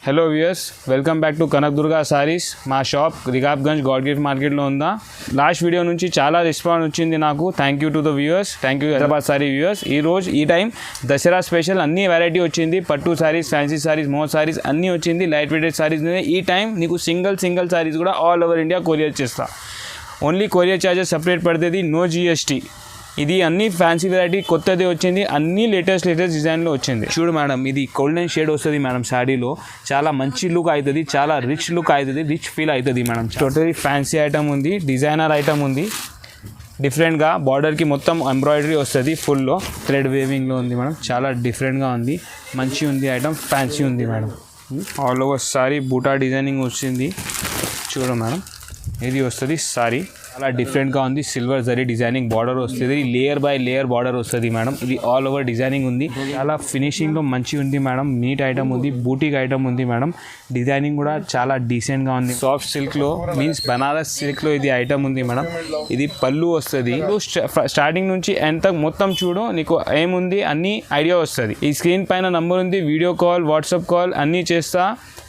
Hello viewers, welcome back to Kanak Durga sarees. మా shop Rikabganj God gift మార్కెట్లో ఉందా. లాస్ట్ వీడియో నుంచి చాలా రెస్పాన్స్ వచ్చింది నాకు. Thank you to the viewers, thank you Hyderabad sari viewers. ఈ టైం దసరా స్పెషల్ అన్ని వెరైటీ వచ్చింది. పట్టు సారీస్, ఫ్యాన్సీ సారీస్, మో సారీస్ అన్నీ వచ్చింది. Light weighted saris. ఈ టైం నీకు సింగిల్ సారీస్ కూడా ఆల్ ఓవర్ ఇండియా కొరియర్ చేస్తా. ఓన్లీ కొరియర్ ఛార్జెస్ సపరేట్ పడుతుంది, నో జిఎస్టీ. ఇది అన్ని ఫ్యాన్సీ వెరైటీ కొత్తది వచ్చింది, అన్ని లేటెస్ట్ డిజైన్లో వచ్చింది. చూడు మేడం, ఇది గోల్డెన్ షేడ్ వస్తుంది మేడం. శారీలో చాలా మంచి లుక్ అవుతుంది, చాలా రిచ్ లుక్ అవుతుంది, రిచ్ ఫీల్ అవుతుంది మేడం. టోటలీ ఫ్యాన్సీ ఐటమ్ ఉంది, డిజైనర్ ఐటమ్ ఉంది. డిఫరెంట్గా బార్డర్కి మొత్తం ఎంబ్రాయిడరీ వస్తుంది, ఫుల్లో థ్రెడ్ వేవింగ్లో ఉంది మేడం. చాలా డిఫరెంట్గా ఉంది, మంచి ఉంది ఐటమ్, ఫ్యాన్సీ ఉంది మేడం. ఆల్ ఓవర్ సారీ బూటా డిజైనింగ్ వచ్చింది. చూడు మేడం, ఇది వస్తుంది సారీ, చాలా డిఫరెంట్గా ఉంది. సిల్వర్ జరీ డిజైనింగ్ బార్డర్ వస్తుంది, లేయర్ బై లేయర్ బార్డర్ వస్తుంది మేడం. ఇది ఆల్ ఓవర్ డిజైనింగ్ ఉంది, చాలా ఫినిషింగ్లో మంచి ఉంది మేడం. నీట్ ఐటమ్ ఉంది, బూటిక్ ఐటమ్ ఉంది మేడం. డిజైనింగ్ కూడా చాలా డీసెంట్గా ఉంది. సాఫ్ట్ సిల్క్లో మీన్స్ బనారస్ సిల్క్లో ఇది ఐటమ్ ఉంది మేడం. ఇది పళ్ళు వస్తుంది. స్టార్టింగ్ నుంచి ఎంత మొత్తం చూడు, నీకు ఏముంది అన్ని ఐడియా వస్తుంది. ఈ స్క్రీన్ పైన నంబర్ ఉంది, వీడియో కాల్, వాట్సాప్ కాల్ అన్నీ చేస్తా.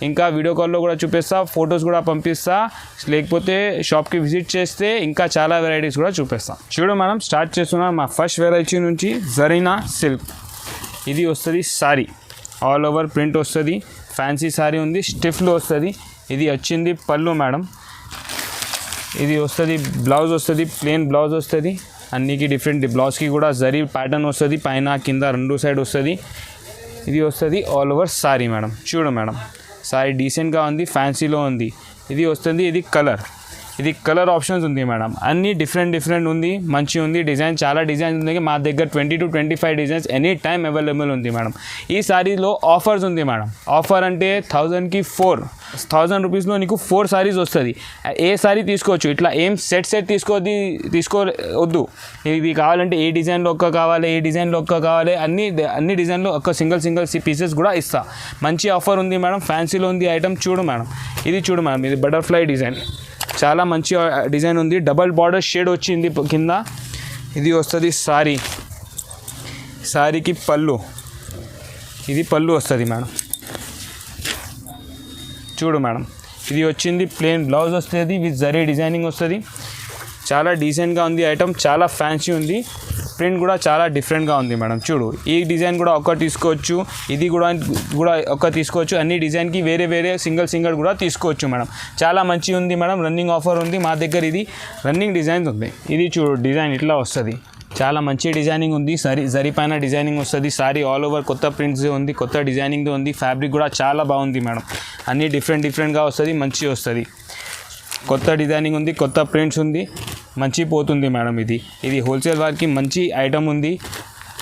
ఇంకా వీడియో కాల్లో కూడా చూపిస్తా, ఫొటోస్ కూడా పంపిస్తా. లేకపోతే షాప్కి విజిట్ చేస్తే ఇంకా చాలా వెరైటీస్ కూడా చూపిస్తాం. చూడు మేడం, స్టార్ట్ చేస్తున్నాం మా ఫస్ట్ వెరైటీ నుంచి. జరీనా సిల్క్ ఇది వస్తుంది సారీ, ఆల్ ఓవర్ ప్రింట్ వస్తుంది. ఫ్యాన్సీ సారీ ఉంది, స్టిఫ్లో వస్తుంది. ఇది వచ్చింది పళ్ళు మేడం. ఇది వస్తుంది బ్లౌజ్ వస్తుంది, ప్లెయిన్ బ్లౌజ్ వస్తుంది. అన్నికి డిఫరెంట్ బ్లౌజ్కి కూడా జరీ ప్యాటర్న్ వస్తుంది, పైన కింద రెండు సైడ్ వస్తుంది. ఇది వస్తుంది ఆల్ ఓవర్ సారీ మేడం. చూడు మేడం, సారీ డీసెంట్గా ఉంది, ఫ్యాన్సీలో ఉంది. ఇది వస్తుంది, ఇది కలర్ ఆప్షన్స్ ఉంది మేడం. అన్నీ డిఫరెంట్ ఉంది, మంచి ఉంది. డిజైన్ చాలా డిజైన్స్ ఉంది. మా దగ్గర 20 to 25 designs any time available ఉంది మేడం. ఈ సారీలో ఆఫర్స్ ఉంది మేడం. ఆఫర్ అంటే 1000కి 4,000 రూపీస్లో నీకు 4 సారీస్ వస్తుంది. ఏ సారీ తీసుకోవచ్చు, ఇట్లా ఏం సెట్ తీసుకోవద్దు. ఇది కావాలంటే ఏ డిజైన్లో ఒక్క కావాలి, ఏ డిజైన్లో ఒక్క కావాలి, అన్ని డిజైన్లో ఒక్క సింగిల్ పీసెస్ కూడా ఇస్తా. మంచి ఆఫర్ ఉంది మేడం. ఫ్యాన్సీలో ఉంది ఐటమ్. చూడు మేడం, ఇది చూడు మేడం, ఇది బటర్ఫ్లై డిజైన్, చాలా మంచి డిజైన్ ఉంది. డబల్ బార్డర్ షేడ్ వచ్చింది కింద. ఇది వస్తుంది సారీకి పళ్ళు. ఇది పళ్ళు వస్తుంది మేడం. చూడు మేడం, ఇది వచ్చింది ప్లెయిన్ బ్లౌజ్ వస్తుంది, విత్ జరీ డిజైనింగ్ వస్తుంది. చాలా డీసెంట్గా ఉంది ఐటమ్, చాలా ఫ్యాన్సీ ఉంది. ప్రింట్ కూడా చాలా డిఫరెంట్గా ఉంది మేడం. చూడు, ఈ డిజైన్ కూడా ఒక్క తీసుకోవచ్చు, ఇది కూడా ఒక్క తీసుకోవచ్చు. అన్ని డిజైన్కి వేరే సింగిల్ కూడా తీసుకోవచ్చు మేడం. చాలా మంచి ఉంది మేడం. రన్నింగ్ ఆఫర్ ఉంది మా దగ్గర. ఇది రన్నింగ్ డిజైన్స్ ఉంది. ఇది చూడు, డిజైన్ ఇట్లా వస్తుంది, చాలా మంచి డిజైనింగ్ ఉంది. జరీ పైన డిజైనింగ్ వస్తుంది. సారీ ఆల్ ఓవర్ కొత్త ప్రింట్స్ ఉంది, కొత్త డిజైనింగ్తో ఉంది. ఫ్యాబ్రిక్ కూడా చాలా బాగుంది మేడం. అన్నీ డిఫరెంట్గా వస్తుంది, మంచి వస్తుంది. కొత్త డిజైనింగ్ ఉంది, కొత్త ప్రింట్స్ ఉంది, మంచి పోతుంది మేడం. ఇది హోల్సేల్ వారికి మంచి ఐటమ్ ఉంది.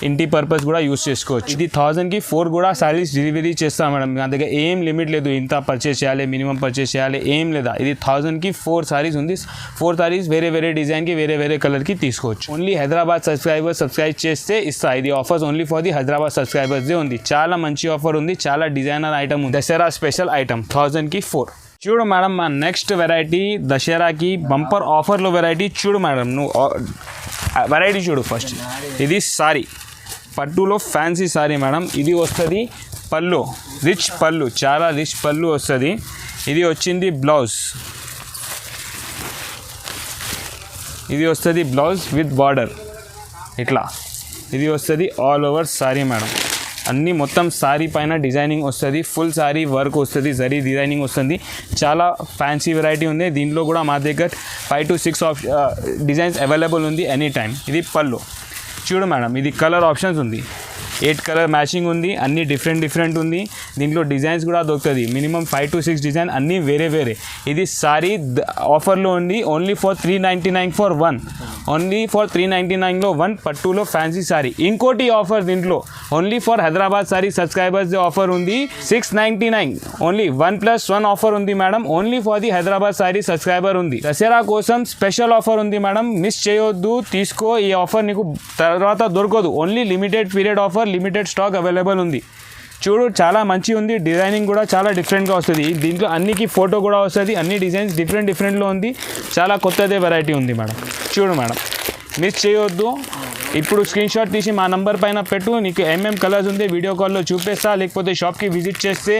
ఇంటి పర్పస్ కూడా యూస్ చేసుకోవచ్చు. ఇది 1000కి 4 కూడా సారీస్ డెలివరీ చేస్తాం మేడం. నా దగ్గర ఏం లిమిట్ లేదు, ఇంత పర్చేస్ చేయాలి, మినిమం పర్చేస్ చేయాలి, ఏం లేదా. ఇది 1000కి 4 సారీస్ ఉంది. 4 సారీస్ వేరే డిజైన్కి వేరే కలర్కి తీసుకోవచ్చు. ఓన్లీ హైదరాబాద్ సబ్స్క్రైబ్ చేస్తే ఇస్తా. ఇది offers only for the Hyderabad సబ్స్క్రైబర్స్దే ఉంది. చాలా మంచి ఆఫర్ ఉంది, చాలా డిజైనర్ ఐటమ్ ఉంది. దసరా స్పెషల్ ఐటమ్ 1000కి 4. చూడు మేడం, మా నెక్స్ట్ వెరైటీ దసరాకి బంపర్ ఆఫర్లో వెరైటీ. చూడు మేడం, నువ్వు వెరైటీ చూడు ఫస్ట్. ఇది సారీ, పట్టులో ఫ్యాన్సీ సారీ మేడం. ఇది వస్తుంది పళ్ళు, రిచ్ పళ్ళు, చాలా రిచ్ పళ్ళు వస్తుంది. ఇది వచ్చింది బ్లౌజ్. ఇది వస్తుంది బ్లౌజ్ విత్ బార్డర్ ఇట్లా. ఇది వస్తుంది ఆల్ ఓవర్ సారీ మేడం. అన్నీ మొత్తం సారీ పైన డిజైనింగ్ వస్తుంది, ఫుల్ సారీ వర్క్ వస్తుంది, జరీ డిజైనింగ్ వస్తుంది. చాలా ఫ్యాన్సీ వెరైటీ ఉంది. దీంట్లో కూడా మా దగ్గర 5 to 6 డిజైన్స్ అవైలబుల్ ఉంది ఎనీ టైం. ఇది పళ్ళు. చూడు మేడం, ఇది కలర్ ఆప్షన్స్ ఉంది, 8 కలర్ మ్యాచింగ్ ఉంది. అన్నీ డిఫరెంట్ ఉంది. దీంట్లో డిజైన్స్ కూడా దొరుకుతుంది. మినిమం 5 to 6 డిజైన్, అన్నీ వేరే. ఇది సారీ ఆఫర్లో ఉంది. Only for 399 for 1. Only for 399లో 1 పట్టులో ఫ్యాన్సీ సారీ. ఇంకోటి ఆఫర్ దీంట్లో only for Hyderabad sari subscribers offer ఉంది. 699 ఓన్లీ 1+1 ఆఫర్ ఉంది madam. Only for the Hyderabad sari subscriber ఉంది. దసరా కోసం స్పెషల్ ఆఫర్ ఉంది మేడం, మిస్ చేయొద్దు, తీసుకో. ఈ ఆఫర్ నీకు తర్వాత దొరకదు. Only limited period offer, limited stock available ఉంది. చూడు, చాలా మంచి ఉంది. డిజైనింగ్ కూడా చాలా డిఫరెంట్గా వస్తుంది. దీంట్లో అన్నికి ఫోటో కూడా వస్తుంది. అన్ని డిజైన్స్ డిఫరెంట్లో ఉంది. చాలా కొత్తదే వెరైటీ ఉంది మేడం. చూడు మేడం, మిస్ చేయొద్దు. ఇప్పుడు స్క్రీన్ షాట్ తీసి మా నంబర్ పైన పెట్టు. నీకు ఏమేం కలర్స్ ఉంది వీడియో కాల్లో చూపిస్తా. లేకపోతే షాప్కి విజిట్ చేస్తే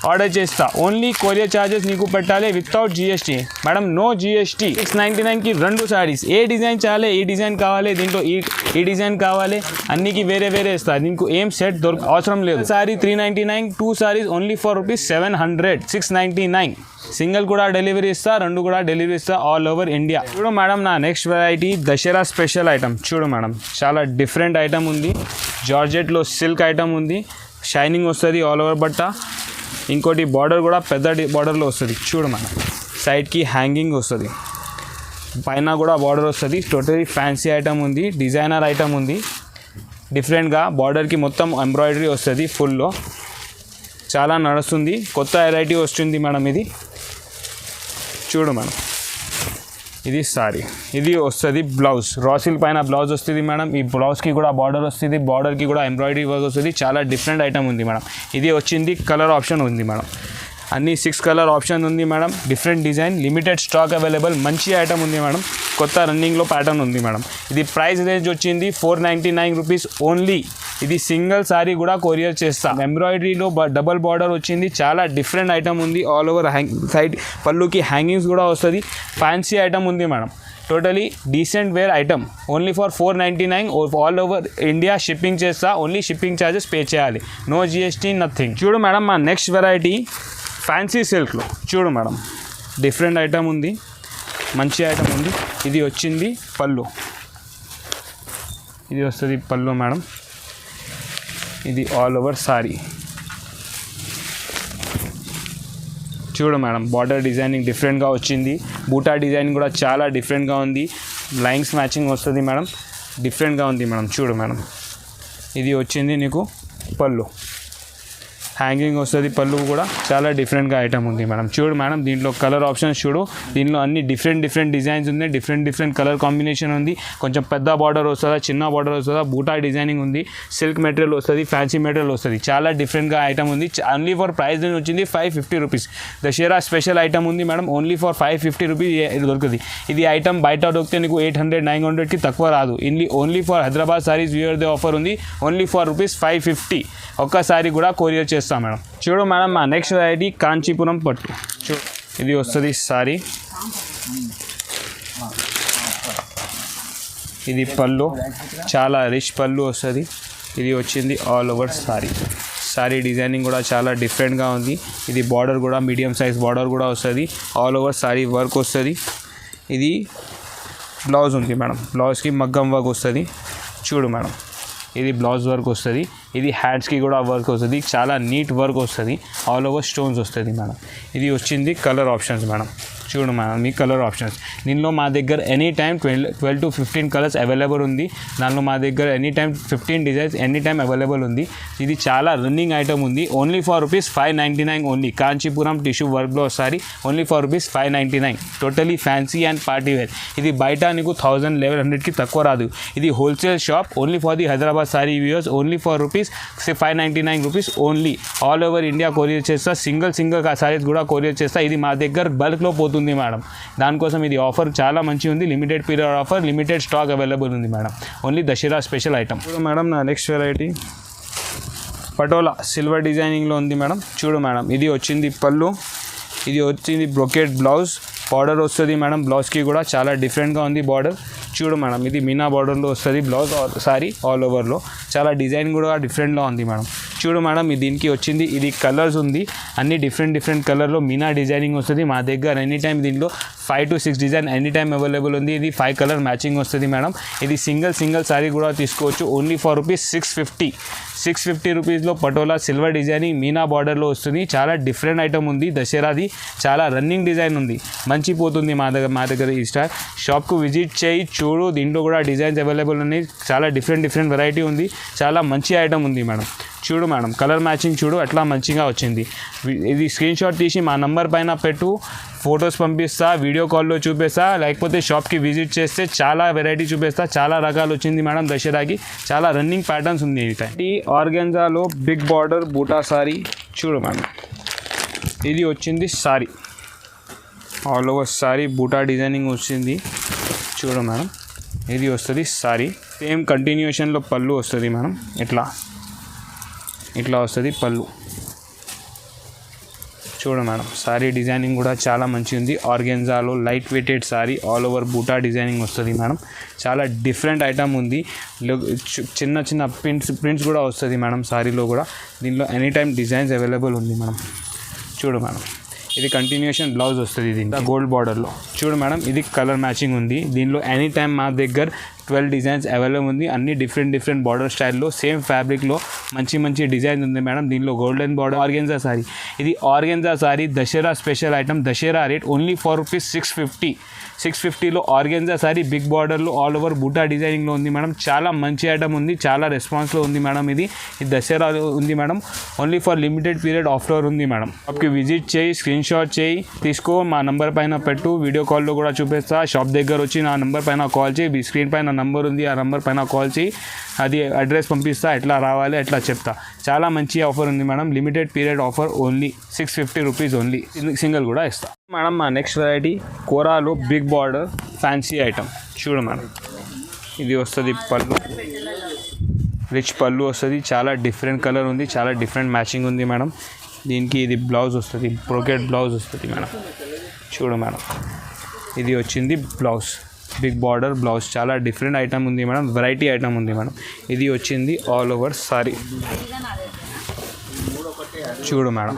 ఆర్డర్ చేస్తా. ఓన్లీ కొరియర్ ఛార్జెస్ నీకు పెట్టాలి without GST madam, no GST. 699కి 2 సారీస్. ఏ డిజైన్ చాలే, ఈ డిజైన్ కావాలి, దీంట్లో ఈ డిజైన్ కావాలి, అన్నికి వేరే వేరే ఇస్తా. దీనికి ఏం సెట్ అవసరం లేదు. Sorry 399, 2 saris only for rupees 700. 699 single కూడా డెలివరీ ఇస్తా, 2 కూడా డెలివరీ ఇస్తా ఆల్ ఓవర్ ఇండియా. చూడు మేడం, నా next variety Dasara special item. చూడు మేడం, చాలా డిఫరెంట్ ఐటమ్ ఉంది. జార్జెట్లో సిల్క్ ఐటమ్ ఉంది, షైనింగ్ వస్తుంది ఆల్ ఓవర్ బట్ట. ఇంకోటి బార్డర్ కూడా పెద్ద బార్డర్లో వస్తుంది. చూడు మేడం, సైడ్కి హ్యాంగింగ్ వస్తుంది, పైన కూడా బార్డర్ వస్తుంది. టోటలీ ఫ్యాన్సీ ఐటమ్ ఉంది, డిజైనర్ ఐటమ్ ఉంది. డిఫరెంట్గా బార్డర్కి మొత్తం ఎంబ్రాయిడరీ వస్తుంది ఫుల్లో. చాలా నడుస్తుంది, కొత్త వెరైటీ వస్తుంది మేడం. ఇది చూడు మేడం, ఇది సారీ, ఇది వస్తుంది బ్లౌజ్. రాసిల్ పైన బ్లౌజ్ వస్తుంది మేడం. ఈ బ్లౌజ్కి కూడా బార్డర్ వస్తుంది, బార్డర్కి కూడా ఎంబ్రాయిడరీ వర్క్ వస్తుంది. చాలా డిఫరెంట్ ఐటమ్ ఉంది మేడం. ఇది వచ్చింది కలర్ ఆప్షన్ ఉంది మేడం, అన్ని 6 కలర్ ఆప్షన్ ఉంది madam. Different design, limited stock available. మంచి ఐటమ్ ఉంది మేడం, కొత్త రన్నింగ్లో ప్యాటర్న్ ఉంది మేడం. ఇది ప్రైస్ రేంజ్ వచ్చింది 499 రూపీస్ ఓన్లీ. ఇది సింగిల్ సారీ కూడా కొరియర్ చేస్తా. ఎంబ్రాయిడరీలో డబల్ బార్డర్ వచ్చింది, చాలా డిఫరెంట్ ఐటమ్ ఉంది. ఆల్ ఓవర్ సైడ్ పళ్ళుకి హ్యాంగింగ్స్ కూడా వస్తుంది. ఫ్యాన్సీ ఐటమ్ ఉంది madam. Totally decent wear item only for 499 all over India. Shipping చేస్తా, ఓన్లీ షిప్పింగ్ ఛార్జెస్ పే చేయాలి, నో GST నథింగ్. చూడు మేడం, మా నెక్స్ట్ వెరైటీ ఫ్యాన్సీ సిల్క్లో. చూడు మేడం, డిఫరెంట్ ఐటమ్ ఉంది, మంచి ఐటమ్ ఉంది. ఇది వచ్చింది పళ్ళు, ఇది వస్తుంది పళ్ళు మేడం. ఇది ఆల్ ఓవర్ సారీ. చూడు మేడం, బార్డర్ డిజైనింగ్ డిఫరెంట్గా వచ్చింది. బూటా డిజైనింగ్ కూడా చాలా డిఫరెంట్గా ఉంది. లైన్స్ మ్యాచింగ్ వస్తుంది మేడం, డిఫరెంట్గా ఉంది మేడం. చూడు మేడం, ఇది వచ్చింది నీకు పళ్ళు, హ్యాంగింగ్ వస్తుంది. పళ్ళు కూడా చాలా డిఫరెంట్గా ఐటమ్ ఉంది మేడం. చూడు మేడం, దీంట్లో కలర్ ఆప్షన్స్ చూడు. దీంట్లో అన్ని డిఫరెంట్ డిజైన్స్ ఉన్నాయి, డిఫరెంట్ కలర్ కాంబినేషన్ ఉంది. కొంచెం పెద్ద బార్డర్ వస్తుందా, చిన్న బార్డర్ వస్తుందా, బూటా డిజైనింగ్ ఉంది, సిల్క్ మెటీరియల్ వస్తుంది, ఫ్యాన్సీ మెటీరియల్ వస్తుంది. చాలా డిఫరెంట్గా ఐటమ్ ఉంది. ఓన్లీ ఫర్ ప్రైస్ వచ్చింది 550 రూపీస్. దసరా స్పెషల్ ఐటమ్ ఉంది మేడం, ఓన్లీ ఫర్ 550 రూపీస్ దొరుకుతుంది. ఇది ఐటమ్ బయట దొరికితే నీకు 800, 900కి తక్కువ రాదు. Only for Hyderabad saris viewer they offer ఉంది, ఓన్లీ ఫర్ రూపీస్ 550. ఒక్కసారి కూడా కొరియర్ చేస్తాం మేడం. చూడు మేడం, మా నెక్స్ట్ వెరైటీ కాంచీపురం పట్టు. చూడు, ఇది వస్తుంది సారీ, ఇది పళ్ళు, చాలా రిచ్ పళ్ళు వస్తుంది. ఇది వచ్చింది all over sorry. Sorry designing కూడా చాలా డిఫరెంట్గా ఉంది. ఇది బార్డర్ కూడా మీడియం సైజ్ బార్డర్ కూడా వస్తుంది. ఆల్ ఓవర్ సారీ వర్క్ వస్తుంది. ఇది బ్లౌజ్ ఉంది మేడం, బ్లౌజ్కి మగ్గం వర్క్ వస్తుంది. చూడు మేడం, ఇది బ్లౌజ్ వర్క్ వస్తుంది. ఇది హ్యాండ్స్కి కూడా వర్క్ వస్తుంది, చాలా నీట్ వర్క్ వస్తుంది. ఆల్ ఓవర్ స్టోన్స్ వస్తుంది మేడం. ఇది వచ్చింది కలర్ ఆప్షన్స్ మేడం. చూడు మేడం, మీ కలర్ ఆప్షన్స్ దీనిలో మా దగ్గర any time 12 to 15 colours available ఉంది. దానిలో మా దగ్గర any time 15 designs any time available ఉంది. ఇది చాలా రన్నింగ్ ఐటమ్ ఉంది. Only for rupees 599 only. Kanchipuram tissue వర్క్లో sari only for rupees 599. Totally fancy and party wear. ఇది బయట నీకు 1000, 1100కి తక్కువ రాదు. ఇది wholesale shop, only for the Hyderabad sari viewers. Only for rupees 599 rupees only. All over India courier చేస్తా. సింగిల్ సారీస్ కూడా కొరియర్ చేస్తా. ఇది మా దగ్గర బల్క్లో పోతుంది మేడం. దానికోసం ఇది ఆఫర్ చాలా మంచిగా ఉంది. Limited period offer, limited stock available ఉంది madam. Only Dasara special item. చూడు మేడం, నా నెక్స్ట్ వెరైటీ పటోలా సిల్వర్ డిజైనింగ్లో ఉంది మేడం. చూడు మేడం, ఇది వచ్చింది పళ్ళు, ఇది వచ్చింది బ్రొకెట్ బ్లౌజ్. బార్డర్ వస్తుంది మేడం, బ్లౌజ్కి కూడా చాలా డిఫరెంట్గా ఉంది బార్డర్. చూడు మేడం, ఇది మీనా బార్డర్లో వస్తుంది బ్లౌజ్ సారీ ఆల్ ఓవర్లో. చాలా డిజైన్ కూడా డిఫరెంట్గా ఉంది మేడం. చూడు మేడం, దీనికి వచ్చింది ఇది కలర్స్ ఉంది, అన్ని డిఫరెంట్ కలర్లో మీనా డిజైనింగ్ వస్తుంది. మా దగ్గర ఎనీ టైం దీంట్లో 5 to 6 design any time available ఉంది. ఇది 5 కలర్ మ్యాచింగ్ వస్తుంది మేడం. ఇది సింగిల్ సారీ కూడా తీసుకోవచ్చు. ఓన్లీ ఫర్ రూపీస్ 650 రూపీస్లో పటోలా సిల్వర్ డిజైనింగ్ మీనా బార్డర్లో వస్తుంది. చాలా డిఫరెంట్ ఐటమ్ ఉంది. దసరాది చాలా రన్నింగ్ డిజైన్ ఉంది, మంచి పోతుంది మా దగ్గర ఈ స్టార్. షాప్కు విజిట్ చేయి చూడు, దీంట్లో కూడా డిజైన్స్ అవైలబుల్ ఉన్నాయి. చాలా డిఫరెంట్ వెరైటీ ఉంది, చాలా మంచి ఐటమ్ ఉంది మేడం. చూడు మేడం, కలర్ మ్యాచింగ్ చూడు అట్లా మంచిగా వచ్చింది. ఇది స్క్రీన్ షాట్ తీసి మా నంబర్ పైన పెట్టు, ఫొటోస్ పంపిస్తా, వీడియో కాల్లో చూపిస్తా, లేకపోతే షాప్కి విజిట్ చేస్తే చాలా వెరైటీ చూపిస్తా. చాలా రకాలు వచ్చింది మేడం దసరాకి, చాలా రన్నింగ్ ప్యాటర్న్స్ ఉంది. ఈ ఆర్గాన్జాలో బిగ్ బార్డర్ బూటా సారీ. చూడు మేడం, ఇది వచ్చింది సారీ ఆల్ ఓవర్ సారీ, బూటా డిజైనింగ్ వచ్చింది. చూడు మేడం, ఇది వస్తుంది సారీ. సేమ్ కంటిన్యూషన్లో పళ్ళు వస్తుంది మేడం. ఇట్లా వస్తుంది పళ్ళు. చూడు మేడం, సారీ డిజైనింగ్ కూడా చాలా మంచిగా ఉంది. ఆర్గెన్జాలో light weighted sari, all over buta designing వస్తుంది మేడం. చాలా డిఫరెంట్ ఐటమ్ ఉంది. చిన్న చిన్న ప్రింట్స్ కూడా వస్తుంది మేడం సారీలో కూడా. దీనిలో ఎనీ టైమ్ డిజైన్స్ అవైలబుల్ ఉంది మేడం. చూడు మేడం, ఇది కంటిన్యూషన్ బ్లౌజ్ వస్తుంది. దీంట్లో గోల్డ్ బార్డర్లో చూడు మేడం, ఇది కలర్ మ్యాచింగ్ ఉంది. దీనిలో ఎనీ టైమ్ మా దగ్గర 12 డిజైన్స్ అవైలబుల్ ఉంది. అన్ని డిఫరెంట్ బార్డర్ స్టైల్లో సేమ్ ఫ్యాబ్రిక్లో మంచి డిజైన్ ఉంది మేడం. దీనిలో గోల్డెన్ బార్డర్ ఆర్గెన్జా సారీ. ఇది organza sari Dasara special item. Dasara rate only for ₹650. 650లో ఆర్గెన్జా సారీ బిగ్ బార్డర్లో ఆల్ ఓవర్ బూటా డిజైనింగ్లో ఉంది మేడం. చాలా మంచి ఐటమ్ ఉంది, చాలా రెస్పాన్స్లో ఉంది మేడం. ఇది దసరాలో ఉంది madam. Only for limited period offer ఉంది మేడం. షాప్కి విజిట్ చేయి, స్క్రీన్ షాట్ చేయి, తీసుకో, మా నంబర్ పైన పెట్టు. వీడియో కాల్లో కూడా చూపిస్తా. షాప్ దగ్గర వచ్చి నా నంబర్ పైన కాల్ చేయి. స్క్రీన్ పైన నంబర్ ఉంది, ఆ నంబర్ పైన కాల్ చేయి. అది అడ్రస్ పంపిస్తా, ఎట్లా రావాలి ఎట్లా చెప్తా. చాలా మంచి ఆఫర్ ఉంది madam. Limited period offer only ₹650 only. Single కూడా ఇస్తా మేడం. మా నెక్స్ట్ వెరైటీ కోరాలో బిగ్ బార్డర్ ఫ్యాన్సీ ఐటమ్. చూడు మేడం, ఇది వస్తుంది పళ్ళు, రిచ్ పళ్ళు వస్తుంది. చాలా డిఫరెంట్ కలర్ ఉంది, చాలా డిఫరెంట్ మ్యాచింగ్ ఉంది మేడం. దీనికి ఇది బ్లౌజ్ వస్తుంది, బ్రోకెట్ బ్లౌజ్ వస్తుంది మేడం. చూడు మేడం, ఇది వచ్చింది బ్లౌజ్, బిగ్ బార్డర్ బ్లౌజ్. చాలా డిఫరెంట్ ఐటమ్ ఉంది మేడం, వెరైటీ ఐటమ్ ఉంది మేడం. ఇది వచ్చింది ఆల్ ఓవర్ సారీ. చూడు మేడం,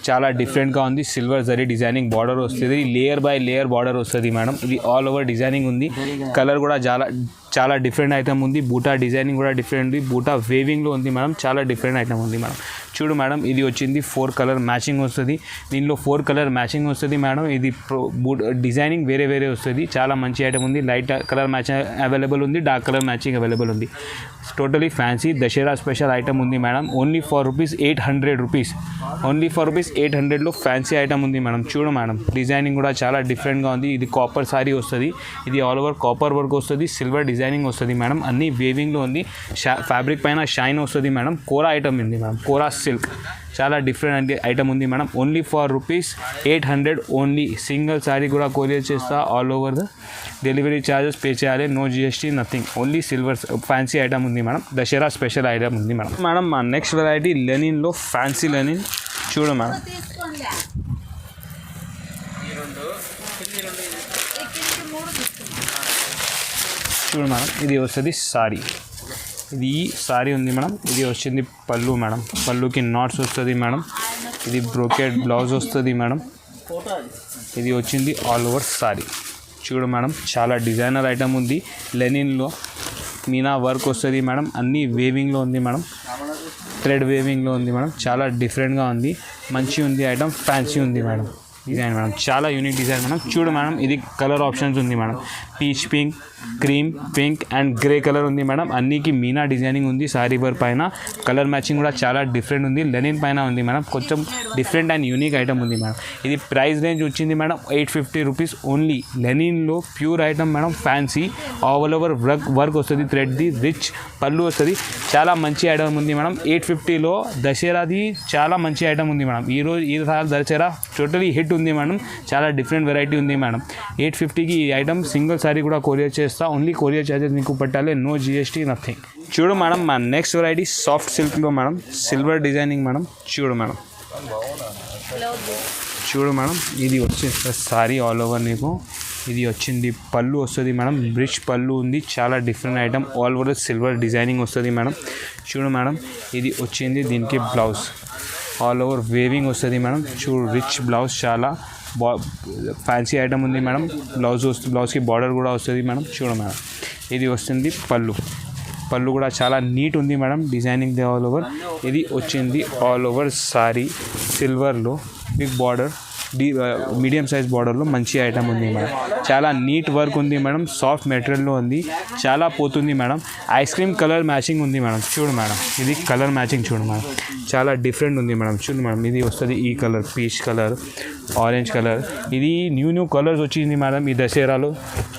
చాలా డిఫరెంట్గా ఉంది. సిల్వర్ జరీ డిజైనింగ్ బార్డర్ వస్తుంది, లేయర్ బై లేయర్ బార్డర్ వస్తుంది మేడం. ఇది ఆల్ ఓవర్ డిజైనింగ్ ఉంది. కలర్ కూడా చాలా డిఫరెంట్ ఐటమ్ ఉంది. బూటా డిజైనింగ్ కూడా డిఫరెంట్ ఉంది. బూటా వేవింగ్లో ఉంది మేడం. చాలా డిఫరెంట్ ఐటమ్ ఉంది మేడం. చూడు మేడం, ఇది వచ్చింది 4 కలర్ మ్యాచింగ్ వస్తుంది. దీనిలో 4 కలర్ మ్యాచింగ్ వస్తుంది మేడం. ఇది డిజైనింగ్ వేరే వస్తుంది. చాలా మంచి ఐటమ్ ఉంది. లైట్ కలర్ మ్యాచింగ్ అవైలబుల్ ఉంది, డార్క్ కలర్ మ్యాచింగ్ అవైలబుల్ ఉంది. Totally fancy Dasara special item ఉంది madam. Only for ₹800. Only for ₹800లో ఫ్యాన్సీ ఐటమ్ ఉంది మేడం. చూడు మేడం, డిజైనింగ్ కూడా చాలా డిఫరెంట్గా ఉంది. ఇది కాపర్ సారీ వస్తుంది. ఇది ఆల్ ఓవర్ కాపర్ వర్క్ వస్తుంది. సిల్వర్ డిజైనింగ్ వస్తుంది మేడం. అన్ని వేవింగ్లో ఉంది. ఫ్యాబ్రిక్ పైన షైన్ వస్తుంది మేడం. కోరా ఐటమ్ ఉంది మేడం, కోరా సిల్క్. చాలా డిఫరెంట్ ఐటమ్ ఉంది madam. Only for ₹800 only. Single sari కూడా కొరియర్ చేస్తా. All over the delivery charges pay చేయాలి. No GST nothing. Only silver fancy item ఉంది మేడం. దసరా స్పెషల్ ఐటమ్ ఉంది మేడం. మేడం, మా నెక్స్ట్ వెరైటీ లెనిన్లో ఫ్యాన్సీ లెనిన్. చూడు మేడం, చూడు మేడం, ఇది వస్తుంది సారీ. ఇది సారీ ఉంది మేడం. ఇది వచ్చింది పళ్ళు మేడం. పళ్ళుకి నాట్స్ వస్తుంది మేడం. ఇది బ్రోకెట్ బ్లౌజ్ వస్తుంది మేడం. ఇది వచ్చింది ఆల్ ఓవర్ సారీ. చూడు మేడం, చాలా డిజైనర్ ఐటమ్ ఉంది. లెనిన్లో మీనా వర్క్ వస్తుంది మేడం. అన్నీ వేవింగ్లో ఉంది మేడం. థ్రెడ్ వేవింగ్లో ఉంది మేడం. చాలా డిఫరెంట్గా ఉంది. మంచి ఉంది ఐటమ్. ఫ్యాన్సీ ఉంది మేడం. డిజైన్ మేడం, చాలా యూనిక్ డిజైన్ మేడం. చూడు మేడం, ఇది కలర్ ఆప్షన్స్ ఉంది madam. Peach pink, cream pink and grey colour ఉంది మేడం. అన్నికి మీనా డిజైనింగ్ ఉంది. సారీ వర్ పైన కలర్ మ్యాచింగ్ కూడా చాలా డిఫరెంట్ ఉంది. లెనిన్ పైన ఉంది మేడం. కొంచెం డిఫరెంట్ అండ్ యూనిక్ ఐటమ్ ఉంది మేడం. ఇది ప్రైస్ రేంజ్ వచ్చింది మేడం ₹850 ఓన్లీ. లెనిన్లో pure item madam. Fancy all over work వస్తుంది. థ్రెడ్ది రిచ్ పళ్ళు వస్తుంది. చాలా మంచి ఐటమ్ ఉంది మేడం. 850లో దసరాది చాలా మంచి ఐటమ్ ఉంది మేడం. ఈ సారి దసరా టోటలీ హిట్ ఉంది మేడం. చాలా డిఫరెంట్ వెరైటీ ఉంది మేడం. 850కి ఈ ఐటమ్ సింగిల్ సారీ కూడా కొరియర్ చేస్తా. ఓన్లీ కొరియర్ ఛార్జెస్ మీకు పెట్టాలి. No GST nothing. చూడు మేడం, మా నెక్స్ట్ వెరైటీ సాఫ్ట్ సిల్క్లో మేడం. Silver designing madam. చూడు మేడం, చూడు మేడం, ఇది వచ్చేసి సారీ ఆల్ ఓవర్ నీకు. ఇది వచ్చింది పళ్ళు వస్తుంది మేడం. బ్రిడ్జ్ పళ్ళు ఉంది. చాలా different item. All over silver designing వస్తుంది మేడం. చూడు మేడం, ఇది వచ్చింది దీనికి బ్లౌజ్. ఆల్ ఓవర్ వేవింగ్ వస్తుంది మేడం. చూడు రిచ్ బ్లౌజ్. చాలా ఫ్యాన్సీ ఐటమ్ ఉంది మేడం. బ్లౌజ్కి బార్డర్ కూడా వస్తుంది మేడం. చూడు మేడం, ఇది వస్తుంది పళ్ళు కూడా చాలా నీట్ ఉంది మేడం. Designing all over. ఇది వచ్చింది ఆల్ ఓవర్ సారీ సిల్వర్లో బిగ్ బార్డర్, మీడియం సైజ్ బార్డర్లో మంచి ఐటమ్ ఉంది మేడం. చాలా నీట్ వర్క్ ఉంది మేడం. సాఫ్ట్ మెటీరియల్లో ఉంది. చాలా పోతుంది madam. Ice cream colour matching ఉంది మేడం. చూడు మేడం, ఇది కలర్ మ్యాచింగ్ చూడు మేడం. చాలా డిఫరెంట్ ఉంది మేడం. చూడు మేడం, ఇది వస్తుంది ఈ colour, peach colour, orange colour. ఇది న్యూ కలర్స్ వచ్చింది మేడం ఈ దసరాలో.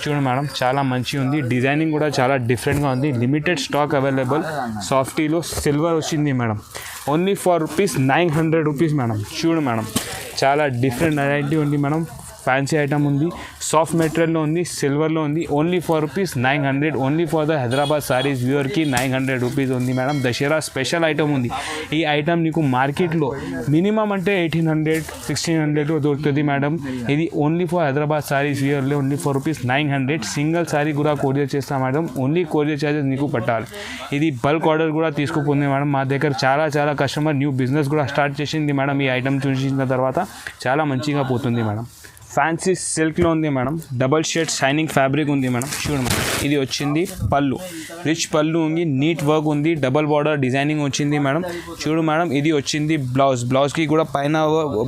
చూడు మేడం, చాలా మంచిగా ఉంది. డిజైనింగ్ కూడా చాలా డిఫరెంట్గా ఉంది. Limited stock available. సాఫ్టీలో సిల్వర్ వచ్చింది మేడం. Only for ₹900 madam. చూడు మేడం, చాలా డిఫరెంట్ వెరైటీ ఉంది మేడం. ఫ్యాన్సీ ఐటమ్ ఉంది. సాఫ్ట్ మెటీరియల్లో ఉంది, సిల్వర్లో ఉంది. Only for ₹900. Only for the Hyderabad saris వ్యూవర్కి ₹900 ఉంది మేడం. దసరా స్పెషల్ ఐటమ్ ఉంది. ఈ ఐటమ్ నీకు మార్కెట్లో మినిమం అంటే 1800, 1600 దొరుకుతుంది మేడం. ఇది ఓన్లీ ఫర్ హైదరాబాద్ సారీస్ వ్యూవర్లో ఓన్లీ ఫర్ ₹900. సింగిల్ సారీ కూడా కొరియర్ చేస్తాం మేడం. ఓన్లీ కొరియర్ ఛార్జెస్ నీకు పెట్టాలి. ఇది బల్క్ ఆర్డర్ కూడా తీసుకుపోతుంది మేడం. మా దగ్గర చాలా కస్టమర్ న్యూ బిజినెస్ కూడా స్టార్ట్ చేసింది మేడం. ఈ ఐటమ్ చూసిన తర్వాత చాలా మంచిగా పోతుంది మేడం. ఫ్యాన్సీ సిల్క్లో ఉంది madam. Double shade shining fabric ఉంది మేడం. చూడు మేడం, ఇది వచ్చింది పళ్ళు, రిచ్ పళ్ళు ఉంది, నీట్ వర్క్ ఉంది, డబల్ బార్డర్ డిజైనింగ్ వచ్చింది మేడం. చూడు మేడం, ఇది వచ్చింది బ్లౌజ్కి కూడా పైన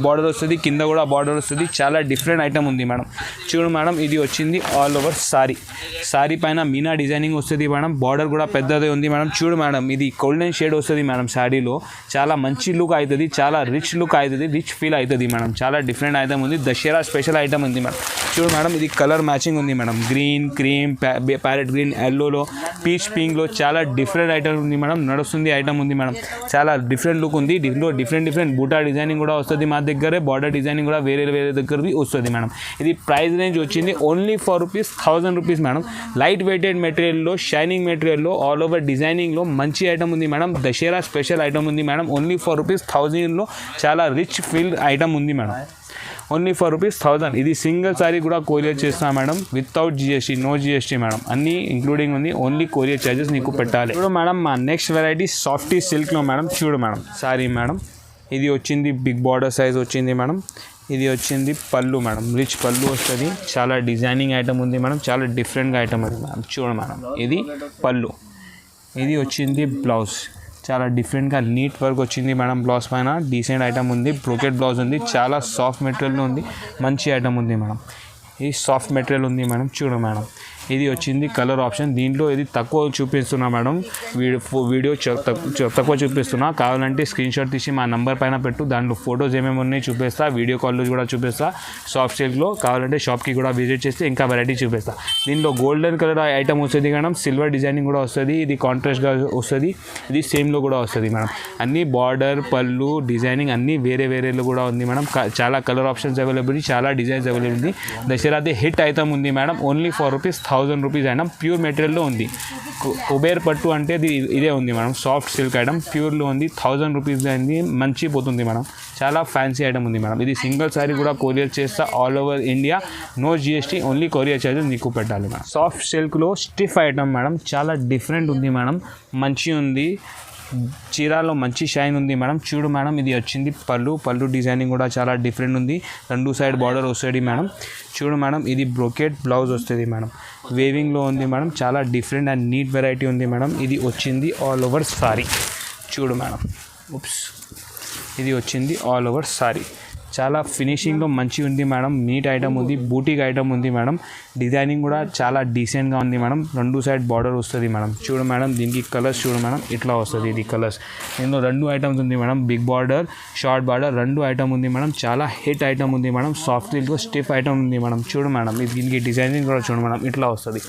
బార్డర్ వస్తుంది, కింద కూడా బార్డర్ వస్తుంది. చాలా డిఫరెంట్ ఐటమ్ ఉంది మేడం. చూడు మేడం, ఇది వచ్చింది ఆల్ ఓవర్ సారీ పైన మీనా డిజైనింగ్ వస్తుంది మేడం. బార్డర్ కూడా పెద్దది ఉంది మేడం. చూడు మేడం, ఇది గోల్డెన్ షేడ్ వస్తుంది మేడం. శారీలో చాలా మంచి లుక్ అవుతుంది, చాలా రిచ్ లుక్ అవుతుంది, రిచ్ ఫీల్ అవుతుంది మేడం. చాలా డిఫరెంట్ ఐటమ్ ఉంది. దసరా స్పెషల్ ఐటమ్ ఉంది మేడం. చూడు మేడం, ఇది కలర్ మ్యాచింగ్ ఉంది madam. Green, cream, parrot green, ఎల్లోలో, పీచ్ పింక్లో చాలా డిఫరెంట్ ఐటమ్ ఉంది మేడం. నడుస్తుంది ఐటమ్ ఉంది మేడం. చాలా డిఫరెంట్ లుక్ ఉంది. దీంట్లో డిఫరెంట్ బూటా డిజైనింగ్ కూడా వస్తుంది మా దగ్గరే. బార్డర్ డిజైనింగ్ కూడా వేరే దగ్గరది వస్తుంది మేడం. ఇది ప్రైస్ రేంజ్ వచ్చింది only for ₹1000 madam. Light weighted మెటీరియల్లో, షైనింగ్ మెటీరియల్లో, ఆల్ ఓవర్ డిజైనింగ్లో మంచి ఐటమ్ ఉంది మేడం. దసరా స్పెషల్ ఐటమ్ ఉంది మేడం. ఓన్లీ ఫర్ ₹1000లో చాలా రిచ్ ఫీల్ ఐటమ్ ఉంది మేడం. Only for ₹1000. ఇది సింగిల్ సారీ కూడా కొరియర్ చేస్తాం madam. Without GST, no GST madam. అన్నీ ఇంక్లూడింగ్ ఉంది. ఓన్లీ కొరియర్ ఛార్జెస్ నీకు పెట్టాలి. చూడు మేడం, మా నెక్స్ట్ వెరైటీ సాఫ్టీ సిల్క్లో మేడం. చూడు మేడం, సారీ మేడం, ఇది వచ్చింది బిగ్ బార్డర్ సైజ్ వచ్చింది మేడం. ఇది వచ్చింది పళ్ళు మేడం. రిచ్ పళ్ళు వస్తుంది. చాలా డిజైనింగ్ ఐటమ్ ఉంది మేడం. చాలా డిఫరెంట్గా ఐటమ్ ఉంది మేడం. చూడు మేడం, ఇది పళ్ళు, ఇది వచ్చింది బ్లౌజ్. చాలా డిఫరెంట్గా నీట్ వర్క్ వచ్చింది మేడం. బ్లౌజ్ పైన డీసెంట్ ఐటమ్ ఉంది. బ్రోకెట్ బ్లౌజ్ ఉంది. చాలా సాఫ్ట్ మెటీరియల్ ఉంది. మంచి ఐటమ్ ఉంది మేడం. ఇది సాఫ్ట్ మెటీరియల్ ఉంది మేడం. చూడు మేడం, ఇది వచ్చింది కలర్ ఆప్షన్. దీంట్లో ఇది తక్కువ చూపిస్తున్నా మేడం. వీడియో తక్కువ చూపిస్తున్నా. కావాలంటే స్క్రీన్ షాట్ తీసి మా నంబర్ పైన పెట్టు. దాంట్లో ఫొటోస్ ఏమేమి ఉన్నాయి చూపిస్తా. వీడియో కాల్లో కూడా చూపిస్తా. సాఫ్ట్ సిల్క్లో కావాలంటే షాప్కి కూడా విజిట్ చేస్తే ఇంకా వెరైటీ చూపిస్తా. దీంట్లో గోల్డెన్ కలర్ ఐటమ్ వస్తుంది మేడం. సిల్వర్ డిజైనింగ్ కూడా వస్తుంది. ఇది కాంట్రాస్ట్గా వస్తుంది. ఇది సేమ్లో కూడా వస్తుంది మేడం. అన్ని బార్డర్, పళ్ళు, డిజైనింగ్ అన్నీ వేరేలో కూడా ఉంది మేడం. చాలా కలర్ ఆప్షన్స్ అవైలబుల్, చాలా డిజైన్స్ అవైలబుల్ ఉంది. దసరాది హిట్ ఐటమ్ ఉంది madam. Only for ₹1000 item. Pure మెటీరియల్లో ఉంది. కుబేర్ పట్టు అంటే ఇదే ఉంది మేడం. సాఫ్ట్ సిల్క్ ఐటమ్ ప్యూర్లో ఉంది. ₹1000 అయింది. మంచి పోతుంది మేడం. చాలా ఫ్యాన్సీ ఐటమ్ ఉంది మేడం. ఇది సింగిల్ సారీ కూడా కొరియర్ చేస్తా all over India. No GST, only courier charges నీకు పెట్టాలి మేడం. సాఫ్ట్ సిల్క్లో స్టిఫ్ ఐటమ్ మేడం. చాలా డిఫరెంట్ ఉంది మేడం. మంచి ఉంది. చీరాలో మంచి షైన్ ఉంది మేడం. చూడు మేడం, ఇది వచ్చింది పళ్ళు డిజైనింగ్ కూడా చాలా డిఫరెంట్ ఉంది. 2 సైడ్ బార్డర్ వస్తుంది మేడం. చూడు మేడం, ఇది బ్రోకెట్ బ్లౌజ్ వస్తుంది మేడం. వేవింగ్లో ఉంది మేడం. చాలా డిఫరెంట్ అండ్ నీట్ వెరైటీ ఉంది మేడం. ఇది వచ్చింది ఆల్ ఓవర్ సారీ. చూడు మేడం, ఇది వచ్చింది ఆల్ ఓవర్ సారీ. చాలా ఫినిషింగ్లో మంచి ఉంది మేడం. నీట్ ఐటమ్ ఉంది. బూటిక్ ఐటమ్ ఉంది మేడం. డిజైనింగ్ కూడా చాలా డీసెంట్గా ఉంది మేడం. 2 సైడ్ బార్డర్ వస్తుంది మేడం. చూడు మేడం, దీనికి కలర్స్ చూడు మేడం, ఇట్లా వస్తుంది. ఇది కలర్స్ దీనిలో 2 ఐటమ్స్ ఉంది madam. Big border, short border 2 item ఉంది మేడం. చాలా హిట్ ఐటమ్ ఉంది మేడం. సాఫ్ట్ సిల్క్లో స్టిఫ్ ఐటమ్ ఉంది మేడం. చూడు మేడం, దీనికి డిజైనింగ్ కూడా చూడు మేడం, ఇట్లా వస్తుంది.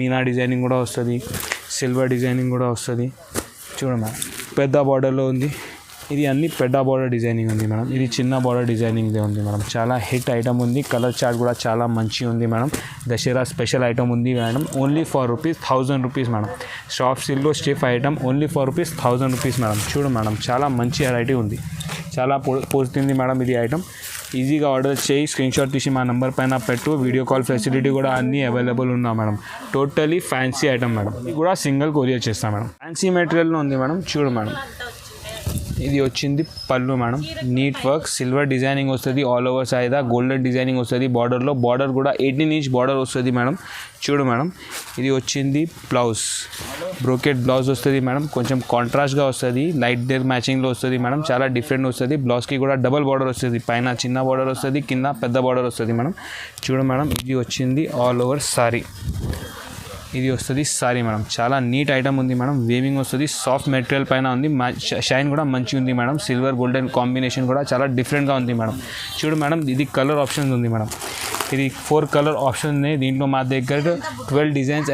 మీనా డిజైనింగ్ కూడా వస్తుంది. సిల్వర్ డిజైనింగ్ కూడా వస్తుంది. చూడు మేడం, పెద్ద బార్డర్లో ఉంది. ఇది అన్ని పెద్ద బార్డర్ డిజైనింగ్ ఉంది మేడం. ఇది చిన్న బార్డర్ డిజైనింగ్దే ఉంది మేడం. చాలా హిట్ ఐటమ్ ఉంది. కలర్ చార్ట్ కూడా చాలా మంచి ఉంది మేడం. దసరా స్పెషల్ ఐటమ్ ఉంది madam. Only for ₹1000 madam. Soft సిల్క్లో stiff item only for ₹1000 madam. చూడు మేడం, చాలా మంచి వెరైటీ ఉంది. చాలా పోతుంది మేడం. ఇది ఐటమ్ ఈజీగా ఆర్డర్ చేయి. స్క్రీన్ షాట్ తీసి మా నెంబర్ పైన పెట్టు. వీడియో కాల్ ఫెసిలిటీ కూడా అన్నీ అవైలబుల్ ఉన్నా madam. Totally fancy item madam. ఇది కూడా సింగిల్ కొరియర్ చేస్తాం మేడం. ఫ్యాన్సీ మెటీరియల్లో ఉంది మేడం. చూడు మేడం, ఇది వచ్చింది పళ్ళు madam. Neat work, silver designing వస్తుంది. All over side golden designing వస్తుంది. బార్డర్లో బార్డర్ కూడా 18 ఇంచ్ బార్డర్ వస్తుంది మేడం. చూడు మేడం, ఇది వచ్చింది బ్లౌజ్. బ్రోకెట్ బ్లౌజ్ వస్తుంది మేడం. కొంచెం కాంట్రాస్ట్గా వస్తుంది. లైట్ డేర్ మ్యాచింగ్లో వస్తుంది మేడం. చాలా డిఫరెంట్ వస్తుంది. బ్లౌజ్కి కూడా డబల్ బార్డర్ వస్తుంది. పైన చిన్న బార్డర్ వస్తుంది, కింద పెద్ద బార్డర్ వస్తుంది మేడం. చూడు మేడం, ఇది వచ్చింది ఆల్ ఓవర్ సారీ. ఇది వస్తుంది సారీ మేడం. చాలా నీట్ ఐటమ్ ఉంది మేడం. వేవింగ్ వస్తుంది. సాఫ్ట్ మెటీరియల్ పైన ఉంది. షైన్ కూడా మంచి ఉంది మేడం. సిల్వర్ గోల్డెన్ కాంబినేషన్ కూడా చాలా డిఫరెంట్గా ఉంది మేడం. చూడు మేడం, ఇది కలర్ ఆప్షన్స్ ఉంది మేడం. ఇది 4 కలర్ ఆప్షన్ ఉన్నాయి దీంట్లో. మా దగ్గర 12 డిజైన్స్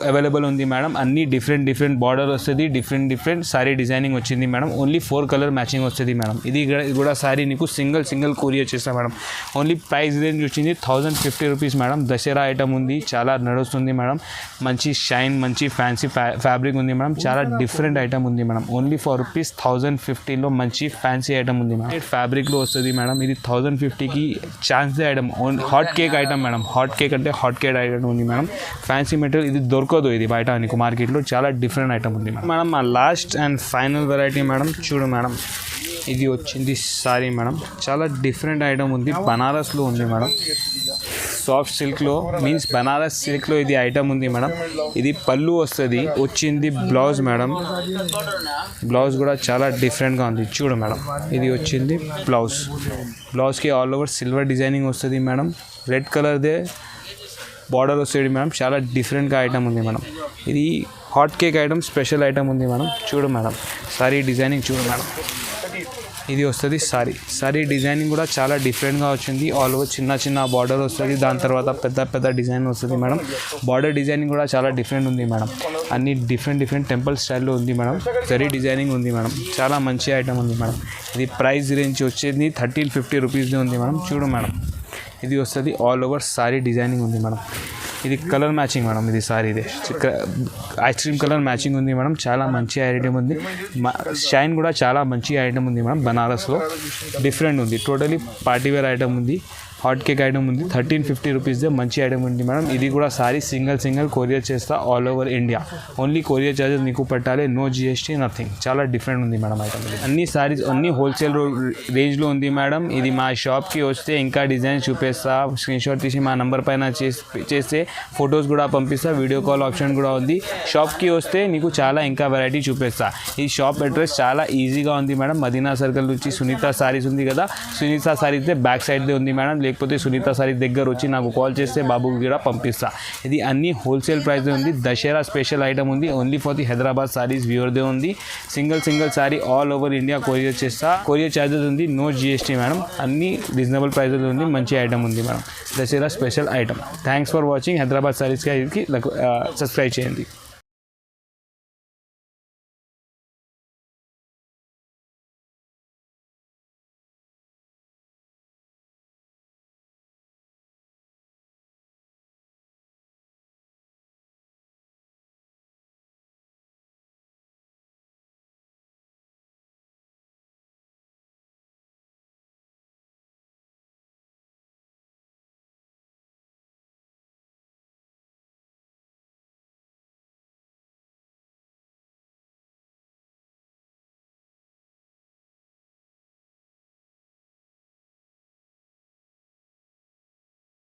అవైలబుల్ ఉంది మేడం. అన్ని డిఫరెంట్ బార్డర్ వస్తుంది, డిఫరెంట్ సారీ డిజైనింగ్ వచ్చింది మేడం. ఓన్లీ 4 కలర్ మ్యాచింగ్ వస్తుంది మేడం. ఇది కూడా సారీ నీకు సింగిల్ కొరియర్ చేస్తాం మేడం. ఓన్లీ ప్రైస్ రేంజ్ వచ్చింది 1050 రూపీస్ మేడం. దసరా ఐటమ్ ఉంది, చాలా నడుస్తుంది మేడం. మంచి షైన్, మంచి ఫ్యాన్సీ ఫ్యాబ్రిక్ ఉంది మేడం. చాలా డిఫరెంట్ ఐటమ్ ఉంది మేడం. ఓన్లీ ఫర్ రూపీస్ 1050లో మంచి ఫ్యాన్సీ ఐటమ్ ఉంది మేడం. ఫ్యాబ్రిక్లో వస్తుంది మేడం. ఇది 1050కి chance item. Hot cake item madam. Hot cake అంటే హాట్ కేక్ ఐటమ్ ఉంది మేడం. ఫ్యాన్సీ మెటీరియల్ ఇది దొరకదు, ఇది బయట నీకు మార్కెట్లో. చాలా డిఫరెంట్ ఐటమ్ ఉంది మేడం. మా last and final variety madam. చూడు మేడం, ఇది వచ్చింది సారీ మేడం. చాలా డిఫరెంట్ ఐటమ్ ఉంది, బనారస్లో ఉంది మేడం. సాఫ్ట్ సిల్క్లో మీన్స్ బనారస్ సిల్క్లో ఇది ఐటమ్ ఉంది మేడం. ఇది పళ్ళు వస్తుంది, వచ్చింది బ్లౌజ్ మేడం. బ్లౌజ్ కూడా చాలా డిఫరెంట్గా ఉంది. చూడు మేడం, ఇది వచ్చింది బ్లౌజ్కి ఆల్ ఓవర్ సిల్వర్ డిజైనింగ్ వస్తుంది మేడం. రెడ్ కలర్దే బార్డర్ వస్తుంది మేడం. చాలా డిఫరెంట్గా ఐటమ్ ఉంది మేడం. ఇది hot cake item, special item ఉంది మేడం. చూడు మేడం, సారీ డిజైనింగ్ చూడు మేడం. ఇది వస్తుంది సారీ డిజైనింగ్ కూడా చాలా డిఫరెంట్గా వచ్చింది. ఆల్ ఓవర్ చిన్న బార్డర్ వస్తుంది, దాని తర్వాత పెద్ద డిజైన్ వస్తుంది మేడం. బార్డర్ డిజైనింగ్ కూడా చాలా డిఫరెంట్ ఉంది మేడం. అన్ని డిఫరెంట్ టెంపుల్ స్టైల్లో ఉంది మేడం. జరీ డిజైనింగ్ ఉంది మేడం. చాలా మంచి ఐటమ్ ఉంది మేడం. ఇది ప్రైస్ రేంజ్ వచ్చేది 1350 రూపీస్ది ఉంది మేడం. చూడు మేడం, ఇది వస్తుంది ఆల్ ఓవర్ సారీ డిజైనింగ్ ఉంది మేడం. ఇది కలర్ మ్యాచింగ్ మేడం. ఇది సారీ ఇది ఐస్ క్రీమ్ కలర్ మ్యాచింగ్ ఉంది మేడం. చాలా మంచి ఐటమ్ ఉంది. షైన్ కూడా చాలా మంచి ఐటమ్ ఉంది మేడం. బనారస్లో డిఫరెంట్ ఉంది. టోటలీ పార్టీవేర్ ఐటమ్ ఉంది. హాట్ కేక్ ఐటమ్ ఉంది. 1350 రూపీస్దే మంచి ఐటమ్ ఉంది మేడం. ఇది కూడా సారీ సింగిల్ కొరియర్ చేస్తా all over India. Only courier charges నీకు పెట్టాలి, నో జిఎస్టీ, నథింగ్. చాలా డిఫరెంట్ ఉంది మేడం ఐటమ్. అన్ని సారీస్ అన్ని హోల్సేల్ రేంజ్లో ఉంది మేడం. ఇది మా షాప్కి వస్తే ఇంకా డిజైన్ చూపిస్తా. స్క్రీన్షాట్ తీసి మా నెంబర్ పైన చేస్తే ఫొటోస్ కూడా పంపిస్తా. వీడియో కాల్ ఆప్షన్ కూడా ఉంది. షాప్కి వస్తే నీకు చాలా ఇంకా వెరైటీ చూపిస్తా. ఈ షాప్ అడ్రస్ చాలా ఈజీగా ఉంది మేడం. మదీనా సర్కిల్ నుంచి సునీత సారీస్ ఉంది కదా, సునీత సారీస్ బ్యాక్ సైడ్దే ఉంది మేడం. లేకపోతే సునీత సారీ దగ్గర వచ్చి నాకు కాల్ చేస్తే బాబుకి కూడా పంపిస్తా. ఇది అన్ని హోల్సేల్ ప్రైస్ ఉంది. దసరా స్పెషల్ ఐటమ్ ఉంది. Only for the Hyderabad saris వ్యూవర్దే ఉంది. Single sari all over India courier చేస్తా. కొరియర్ ఛార్జెస్ ఉంది, నో జిఎస్టీ మేడం. అన్ని రీజనబుల్ ప్రైజెస్ ఉంది. మంచి ఐటమ్ ఉంది madam. Dasara special item. Thanks for watching. Hyderabad సారీస్కి సబ్స్క్రైబ్ చేయండి.